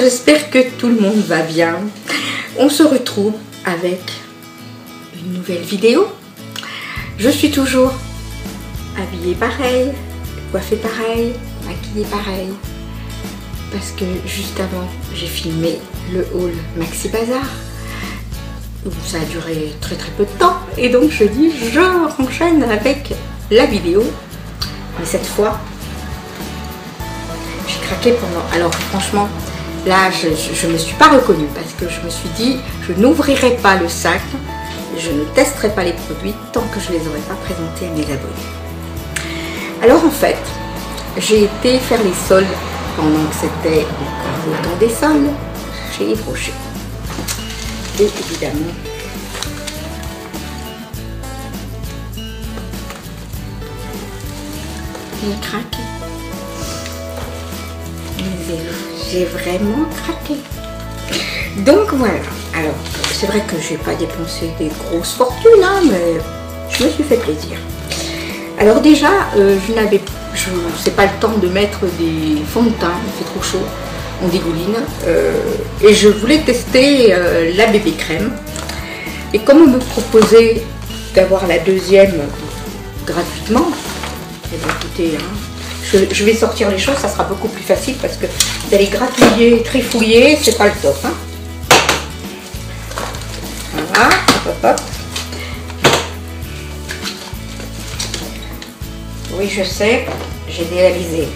j'espère que tout le monde va bien. On se retrouve avec une nouvelle vidéo. Je suis toujours habillée pareil, coiffée pareil, maquillée pareil. Parce que juste avant, j'ai filmé le haul Maxi Bazar. Où ça a duré très peu de temps. Et donc je dis, je enchaîne avec la vidéo. Mais cette fois, j'ai craqué pendant... Alors franchement, là, je ne me suis pas reconnue parce que je me suis dit, je n'ouvrirai pas le sac, je ne testerai pas les produits tant que je ne les aurai pas présentés à mes abonnés. Alors en fait, j'ai été faire les soldes pendant que c'était encore le temps des soldes chez Yves Rocher. Et évidemment, j'ai craqué. J'ai vraiment craqué. Donc voilà. Alors, c'est vrai que j'ai pas dépensé des grosses fortunes, hein, mais je me suis fait plaisir. Alors déjà, c'est pas le temps de mettre des fonds de teint, il fait trop chaud, on dégouline. Et je voulais tester la bébé crème. Et comme on me proposait d'avoir la deuxième gratuitement, et bien écoutez, hein, je vais sortir les choses, ça sera beaucoup plus facile parce que d'aller gratouiller, trifouiller, c'est pas le top. Hein. Voilà, hop, hop. Oui, je sais, j'ai déalisé.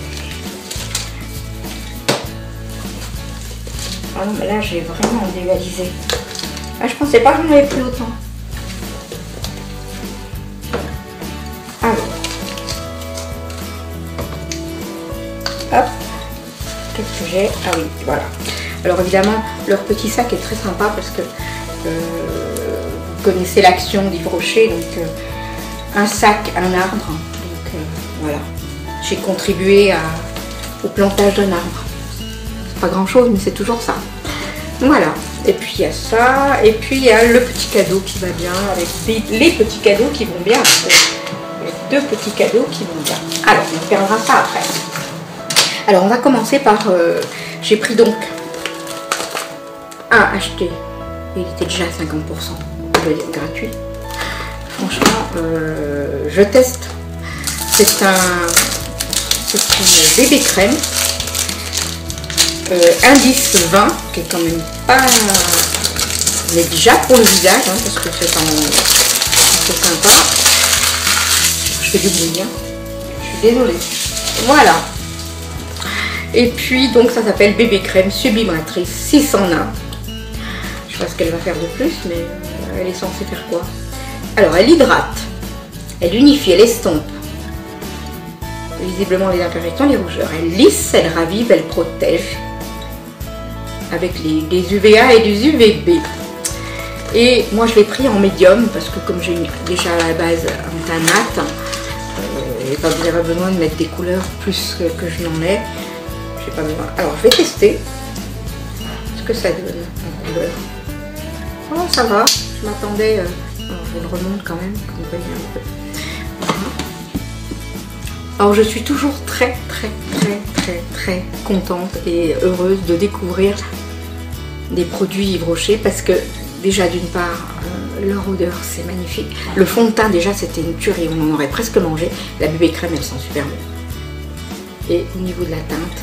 Ah non, mais là, j'ai vraiment déalisé. Ah, je pensais pas que j'en avais pris autant. Alors. Hop. Qu'est-ce que j'ai? Ah oui, voilà. Alors évidemment, leur petit sac est très sympa parce que vous connaissez l'action d'Yves Rocher, donc un sac, un arbre. Voilà, j'ai contribué au plantage d'un arbre. C'est pas grand chose, mais c'est toujours ça. Voilà, et puis il y a ça, et puis il y a le petit cadeau qui va bien, avec les petits cadeaux qui vont bien. Les deux petits cadeaux qui vont bien. Alors, on perdra ça après. Alors, on va commencer par... j'ai pris donc un acheté, il était déjà à 50%, gratuit. Franchement, je teste. C'est une bébé crème indice 20 qui est quand même pas négligeable pour le visage, hein, parce que c'est sympa. Je fais du bruit, hein. Je suis désolée. Voilà. Et puis donc ça s'appelle bébé crème sublimatrice 6 en 1. Je sais pas ce qu'elle va faire de plus, mais elle est censée faire quoi? Alors elle hydrate, elle unifie, elle estompe visiblement les imperfections, les rougeurs. Elle lisse, elle ravive, elle protège avec des UVA et des UVB. Et moi je l'ai pris en médium parce que comme j'ai déjà à la base un teint mat, et pas vous avez besoin de mettre des couleurs plus que je n'en ai. J'ai pas besoin. Alors je vais tester ce que ça donne en couleur. Oh, ça va, je m'attendais. Je le remonte quand même, comme vous voyez un peu. Voilà. Alors je suis toujours très contente et heureuse de découvrir des produits Yves Rocher parce que déjà d'une part leur odeur c'est magnifique. Le fond de teint déjà c'était une tuerie, on en aurait presque mangé. La bébé crème elle sent super bon. Et au niveau de la teinte,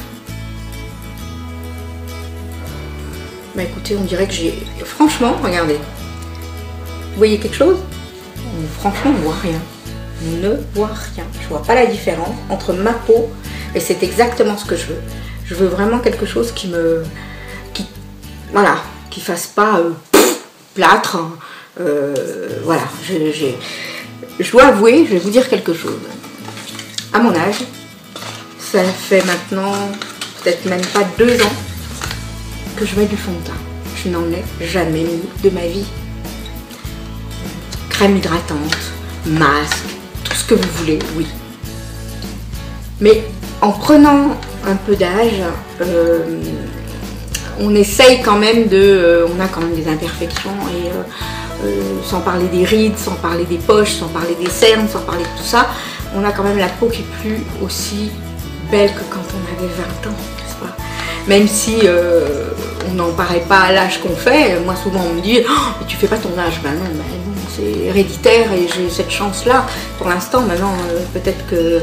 bah écoutez on dirait que j'ai... Franchement regardez, vous voyez quelque chose? Franchement on voit rien. On ne voit rien, je vois pas la différence entre ma peau et c'est exactement ce que je veux. Je veux vraiment quelque chose qui voilà, qui fasse pas plâtre. Voilà, je dois avouer, je vais vous dire quelque chose. À mon âge, ça fait maintenant peut-être même pas 2 ans que je mets du fond de teint. Je n'en ai jamais mis de ma vie. Crème hydratante, masque, tout ce que vous voulez, oui. Mais en prenant un peu d'âge, on essaye quand même on a quand même des imperfections et sans parler des rides, sans parler des poches, sans parler des cernes, sans parler de tout ça, on a quand même la peau qui est plus aussi belle que quand on avait 20 ans, n'est-ce pas? même si on n'en paraît pas à l'âge qu'on fait. Moi souvent on me dit oh, mais tu fais pas ton âge. Ben non, c'est héréditaire et j'ai cette chance là pour l'instant. Maintenant peut-être que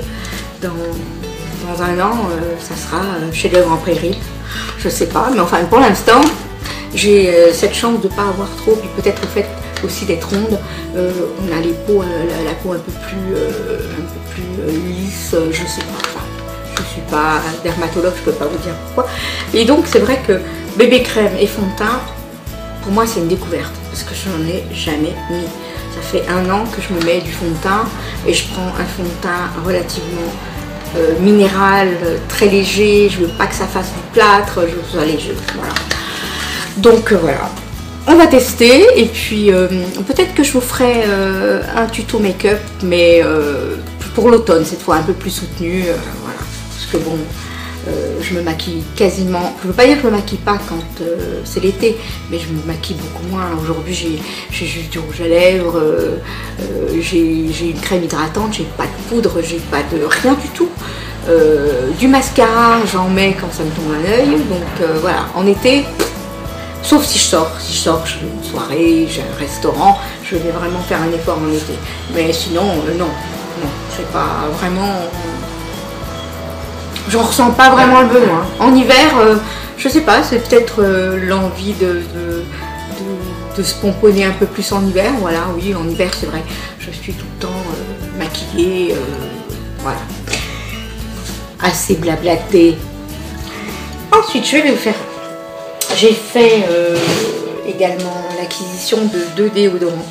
dans un an ça sera chez le Grand Prairie, je sais pas, mais enfin pour l'instant j'ai cette chance de ne pas avoir trop, puis peut-être le fait aussi d'être ronde, on a les peaux, la peau un peu plus lisse, je sais pas, enfin, je suis pas dermatologue, je peux pas vous dire pourquoi. Et donc c'est vrai que bébé crème et fond de teint, pour moi c'est une découverte, parce que je n'en ai jamais mis. Ça fait 1 an que je me mets du fond de teint, et je prends un fond de teint relativement minéral, très léger, je veux pas que ça fasse du plâtre, je veux aller, voilà. Donc voilà. On va tester et puis peut-être que je vous ferai un tuto make-up, mais pour l'automne cette fois un peu plus soutenu, voilà. Parce que bon, je me maquille quasiment, je ne veux pas dire que je me maquille pas quand c'est l'été, mais je me maquille beaucoup moins. Aujourd'hui j'ai juste du rouge à lèvres, j'ai une crème hydratante, j'ai pas de poudre, j'ai pas de rien du tout. Du mascara, j'en mets quand ça me tombe à l'œil, donc voilà, en été. Sauf si je sors, je fais une soirée, j'ai un restaurant, je vais vraiment faire un effort en été. Mais sinon, non, c'est pas vraiment... J'en ressens pas vraiment le besoin. En hiver, je sais pas, c'est peut-être l'envie de se pomponner un peu plus en hiver. Voilà, oui, en hiver, c'est vrai, je suis tout le temps maquillée, voilà. Assez blablaté. Ensuite, je vais le faire. J'ai fait également l'acquisition de 2 déodorants.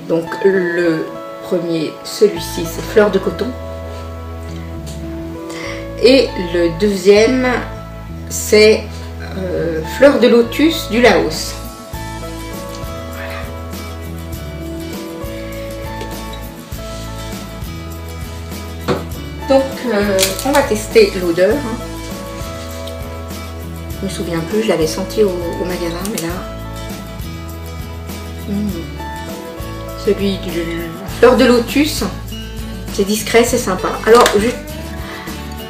Donc le premier, celui-ci, c'est Fleur de Coton. Et le deuxième, c'est Fleur de Lotus du Laos. Voilà. Donc on va tester l'odeur. Je me souviens plus, je l'avais senti au magasin, mais là, celui du Fleur de Lotus, c'est discret, c'est sympa. Alors,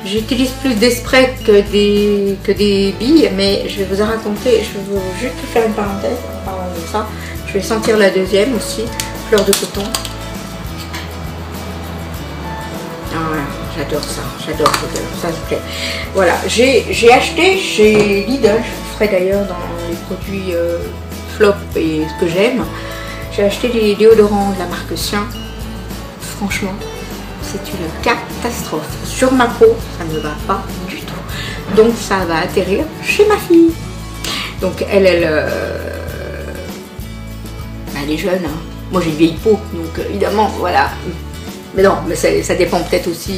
j'utilise plus des sprays que des billes, mais je vais vous en raconter, je vais juste faire une parenthèse en parlant de ça. Je vais sentir la deuxième aussi, Fleur de Coton. J'adore ça, j'adore ça me plaît. Voilà, j'ai acheté chez Lidl, je vous ferai d'ailleurs dans les produits flop et ce que j'aime. J'ai acheté des déodorants de la marque Sien. Franchement, c'est une catastrophe. Sur ma peau, ça ne va pas du tout. Donc ça va atterrir chez ma fille. Donc elle est jeune, hein. Moi j'ai une vieille peau, donc évidemment, voilà. Mais non, mais ça dépend peut-être aussi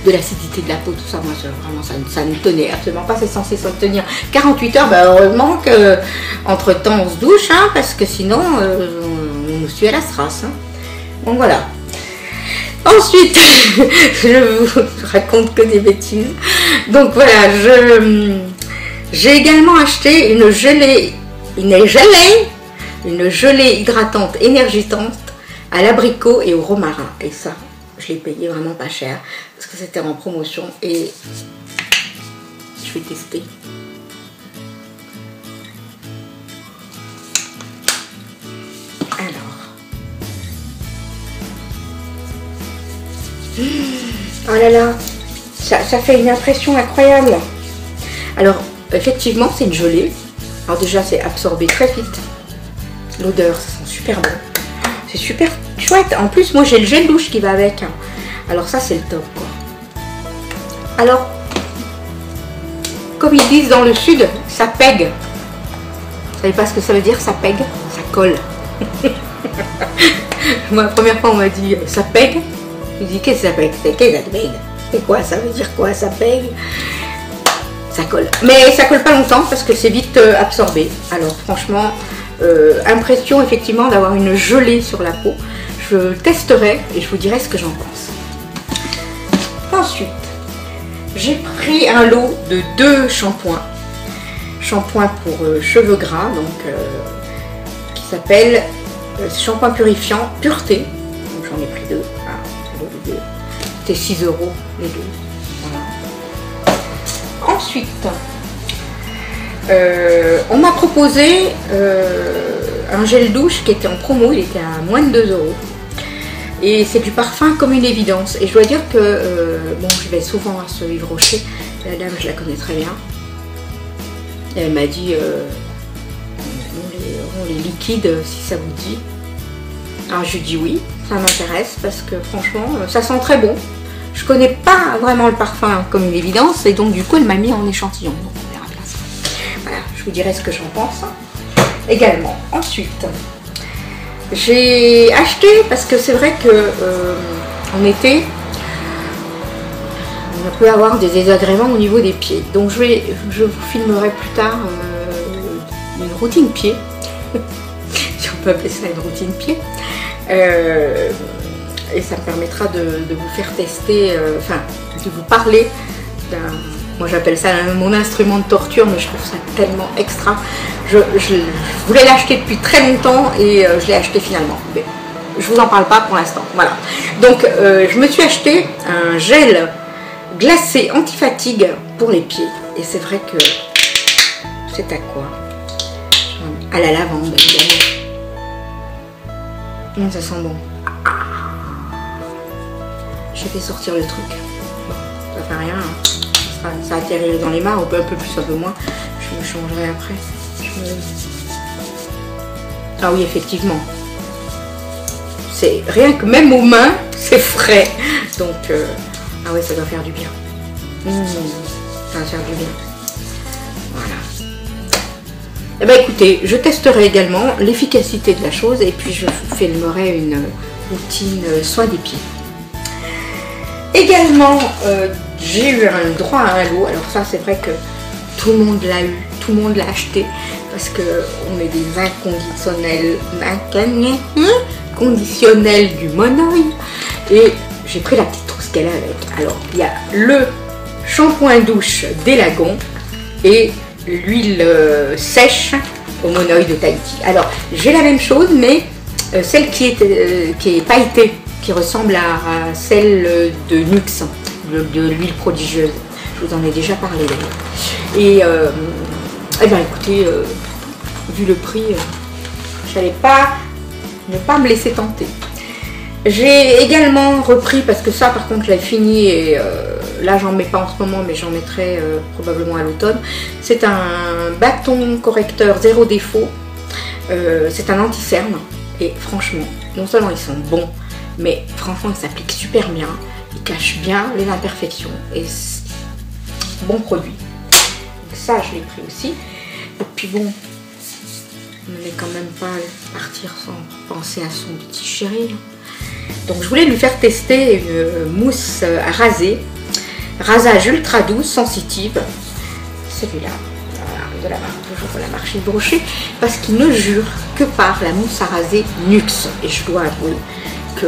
de l'acidité de la peau, tout ça. Moi, vraiment, ça ne tenait absolument pas. C'est censé se tenir 48 heures. Ben, heureusement qu'entre temps, on se douche, hein, parce que sinon, on nous suit à la strasse. Hein. Donc voilà. Ensuite, je vous raconte que des bêtises. Donc voilà, j'ai également acheté une gelée hydratante énergisante à l'abricot et au romarin. Et ça, je l'ai payé vraiment pas cher parce que c'était en promotion et je vais tester. Alors, oh là là, ça fait une impression incroyable. Alors effectivement c'est une gelée. Alors déjà c'est absorbé très vite. L'odeur, ça sent super bon. C'est super chouette. En plus, moi, j'ai le gel douche qui va avec. Alors ça, c'est le top, quoi. Alors, comme ils disent dans le sud, ça pègue. Vous savez pas ce que ça veut dire, ça pègue? Ça colle. Moi, la première fois, on m'a dit, ça pègue. Je dis, qu'est-ce que ça pègue? Qu'est-ce que ça pègue? C'est quoi? Ça veut dire quoi? Ça pègue? Ça colle. Mais ça colle pas longtemps parce que c'est vite absorbé. Alors, franchement... impression effectivement d'avoir une gelée sur la peau. Je testerai et je vous dirai ce que j'en pense. Ensuite, j'ai pris un lot de 2 shampoings. Shampoing pour cheveux gras, donc qui s'appelle shampoing purifiant Pureté. Donc j'en ai pris 2. Voilà, c'était 6 € les deux. Voilà. Ensuite, On m'a proposé un gel douche qui était en promo, il était à moins de 2 €. Et c'est du parfum comme une évidence. Et je dois dire que, bon, je vais souvent à ce Yves Rocher, la dame, je la connais très bien. Et elle m'a dit, on les liquide si ça vous dit. Alors je lui dis oui, ça m'intéresse parce que franchement, ça sent très bon. Je connais pas vraiment le parfum comme une évidence et donc du coup elle m'a mis en échantillon. Donc on verra bien ça. Voilà, je vous dirai ce que j'en pense. Également, ensuite, j'ai acheté parce que c'est vrai que en été, on peut avoir des désagréments au niveau des pieds. Donc je vous filmerai plus tard une routine pied, si on peut appeler ça une routine pied. Et ça me permettra de vous faire tester, enfin de vous parler d'un, moi j'appelle ça mon instrument de torture, mais je trouve ça tellement extra. Je voulais l'acheter depuis très longtemps et je l'ai acheté finalement. Mais je vous en parle pas pour l'instant. Voilà. Donc je me suis acheté un gel glacé anti-fatigue pour les pieds. Et c'est vrai que c'est à quoi? À la lavande, évidemment. Ça sent bon. J'ai fait sortir le truc. Bon, ça fait rien. Hein. Ça atterrit dans les mains, un peu plus, un peu moins. Je me changerai après. Ah oui, effectivement. C'est rien que même aux mains, c'est frais. Donc, ah ouais, ça doit faire du bien. Ça va faire du bien. Voilà. Eh bien écoutez, je testerai également l'efficacité de la chose et puis je filmerai une routine soin des pieds. Également, j'ai eu un droit à un lot. Alors ça, c'est vrai que tout le monde l'a eu, tout le monde l'a acheté parce qu'on est des inconditionnels du monoï. Et j'ai pris la petite trousse qu'elle a avec. Alors, il y a le shampoing douche d'Elagon et l'huile sèche au monoï de Tahiti. Alors, j'ai la même chose, mais celle qui est pailletée, qui ressemble à celle de Nuxe, de l'huile prodigieuse. Je vous en ai déjà parlé d'ailleurs. Et eh bien écoutez, vu le prix, je n'allais pas ne pas me laisser tenter. J'ai également repris, parce que ça par contre je l'ai fini et là j'en mets pas en ce moment mais j'en mettrai probablement à l'automne. C'est un bâton correcteur zéro défaut, c'est un anti-cerne et franchement, non seulement ils sont bons, mais franchement ils s'appliquent super bien, ils cachent bien les imperfections et bon produit. Donc ça je l'ai pris aussi. Et puis bon, on n'allait quand même pas partir sans penser à son petit chéri. Donc je voulais lui faire tester une mousse à raser, rasage ultra douce, sensitive. Celui-là, voilà, de la marque, toujours la marque Yves Rocher, parce qu'il ne jure que par la mousse à raser Nuxe. Et je dois avouer que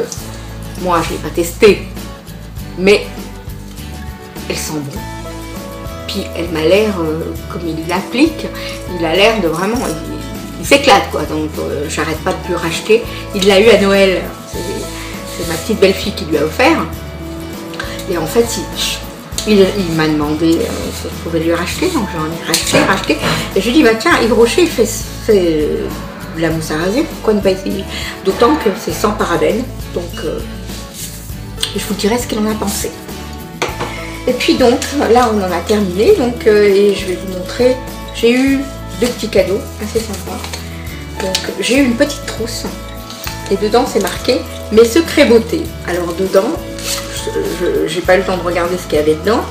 moi je ne l'ai pas testé, mais elle sent bon. Puis elle m'a l'air, comme il l'applique, il a l'air de vraiment, il s'éclate quoi, donc j'arrête pas de lui racheter. Il l'a eu à Noël, c'est ma petite belle-fille qui lui a offert. Et en fait, il m'a demandé si je pouvais lui racheter, donc j'en ai racheté. Et je lui ai dit, bah tiens, Yves Rocher il fait de la mousse à raser, pourquoi ne pas essayer? D'autant que c'est sans parabènes, donc je vous dirai ce qu'il en a pensé. Et puis donc, là on en a terminé, donc, et je vais vous montrer, j'ai eu deux petits cadeaux assez sympas. Donc j'ai eu une petite trousse, et dedans c'est marqué « Mes secrets beauté ». Alors dedans, j'ai pas eu le temps de regarder ce qu'il y avait dedans.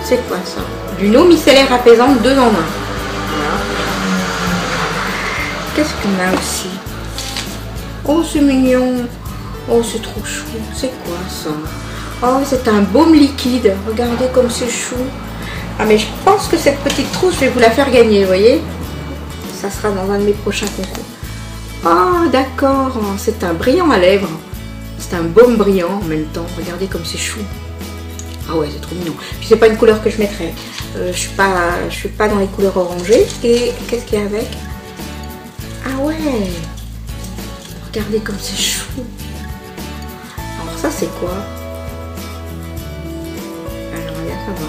C'est quoi ça? D'une eau micellaire apaisante 2 en 1. Voilà. Qu'est-ce qu'on a aussi? Oh c'est mignon. Oh c'est trop chou. C'est quoi ça? Oh c'est un baume liquide. Regardez comme c'est chou. Ah mais je pense que cette petite trousse, je vais vous la faire gagner, vous voyez? Ça sera dans un de mes prochains concours. Ah d'accord, c'est un brillant à lèvres. C'est un baume brillant en même temps. Regardez comme c'est chou. Ah ouais, c'est trop mignon. Puis c'est pas une couleur que je mettrais. Je suis pas dans les couleurs orangées. Et qu'est-ce qu'il y a avec? Ah ouais. Regardez comme c'est chou. Alors ça c'est quoi? Alors regarde ça va.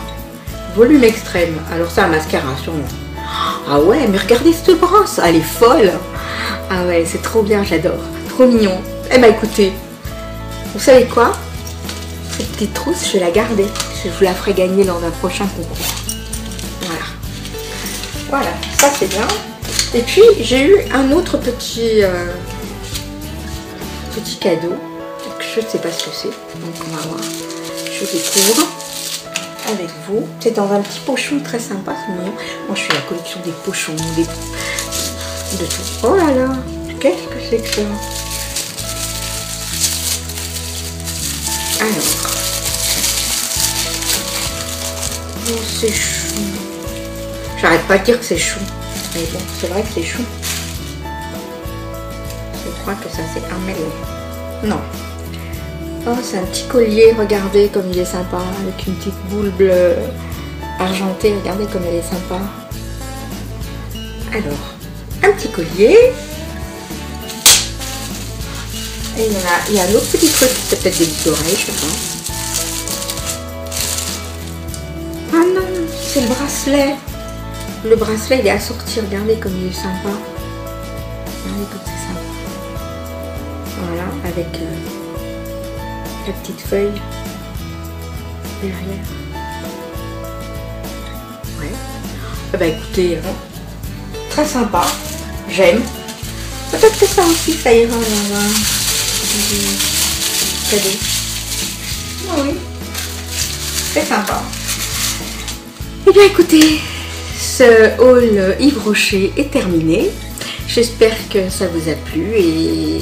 Volume extrême. Alors c'est un mascara sûrement. Ah ouais, mais regardez cette brosse, elle est folle. Ah ouais, c'est trop bien, j'adore. Trop mignon. Eh ben écoutez, vous savez quoi? Cette petite trousse, je vais la garder. Je vous la ferai gagner lors d'un prochain concours. Voilà. Voilà, ça c'est bien. Et puis j'ai eu un autre petit cadeau. Je ne sais pas ce que c'est. Donc on va voir. Je découvre avec vous. C'est dans un petit pochon très sympa, c'est mignon. Moi je fais la collection des pochons, de tout. Oh là là, qu'est-ce que c'est que ça? Alors, oh, c'est chou. J'arrête pas de dire que c'est chou. Mais bon, c'est vrai que c'est chou. Je crois que ça c'est un mêlé. Non. Oh, c'est un petit collier, regardez comme il est sympa, avec une petite boule bleue argentée, regardez comme elle est sympa. Alors, un petit collier. Et il y a un autre petit truc, c'est peut-être des boucles d'oreilles, je sais pas. Ah non, c'est le bracelet. Le bracelet, il est assorti, regardez comme il est sympa. Regardez comme c'est sympa. Voilà, avec la petite feuille derrière. Ouais. Eh ben écoutez, très sympa. J'aime. Peut-être que ça aussi, ça ira dans un cadeau. Oui. C'est sympa. Eh bien écoutez, ce haul Yves Rocher est terminé. J'espère que ça vous a plu et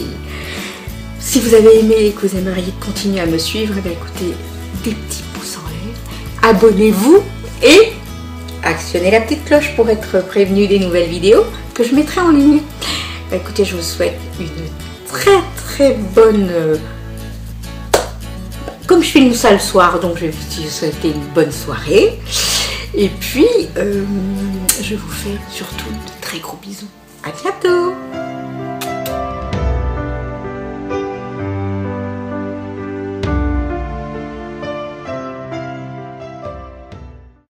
si vous avez aimé et que vous aimeriez continuer à me suivre, eh bien écoutez, des petits pouces en l'air, abonnez-vous et actionnez la petite cloche pour être prévenu des nouvelles vidéos que je mettrai en ligne. Bah, écoutez, je vous souhaite une très bonne... Comme je filme ça le soir, donc je vais vous souhaiter une bonne soirée. Et puis, je vous fais surtout de très gros bisous. À bientôt!